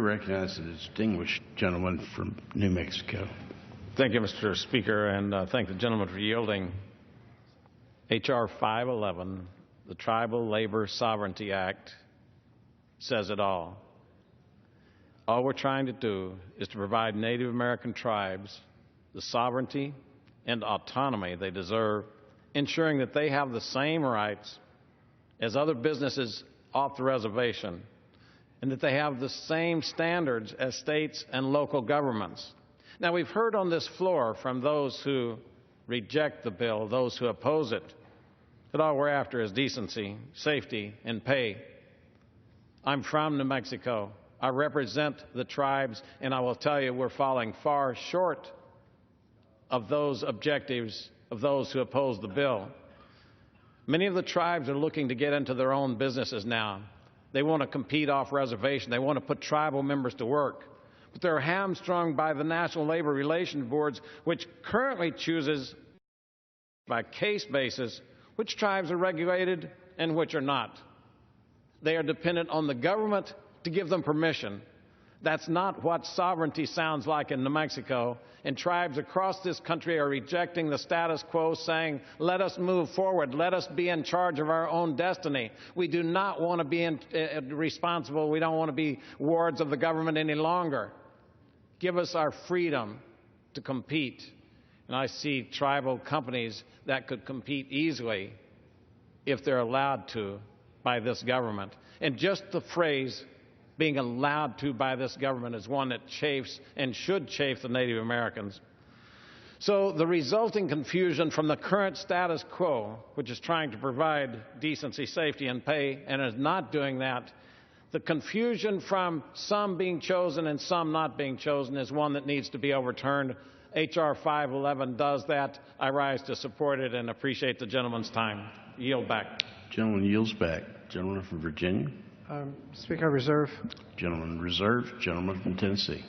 Recognize the distinguished gentleman from New Mexico. Thank you, Mr. Speaker, and thank the gentleman for yielding. H.R. 511, the Tribal Labor Sovereignty Act, says it all. All we're trying to do is to provide Native American tribes the sovereignty and autonomy they deserve, ensuring that they have the same rights as other businesses off the reservation, and that they have the same standards as states and local governments. Now, we've heard on this floor from those who reject the bill, those who oppose it, that all we're after is decency, safety, and pay. I'm from New Mexico. I represent the tribes, and I will tell you we're falling far short of those objectives of those who oppose the bill. Many of the tribes are looking to get into their own businesses now. They want to compete off reservation. They want to put tribal members to work. But they're hamstrung by the National Labor Relations Boards, which currently chooses by case basis which tribes are regulated and which are not. They are dependent on the government to give them permission. That's not what sovereignty sounds like in New Mexico, and tribes across this country are rejecting the status quo, saying, let us move forward, let us be in charge of our own destiny. We do not want to be responsible, we don't want to be wards of the government any longer. Give us our freedom to compete. And I see tribal companies that could compete easily if they're allowed to by this government. And just the phrase being allowed to by this government is one that chafes and should chafe the Native Americans. So the resulting confusion from the current status quo, which is trying to provide decency, safety, and pay, and is not doing that, the confusion from some being chosen and some not being chosen is one that needs to be overturned. H.R. 511 does that. I rise to support it and appreciate the gentleman's time. Yield back. Gentleman yields back. Gentleman from Virginia. Speaker, I reserve. Gentleman reserved. Gentleman from Tennessee.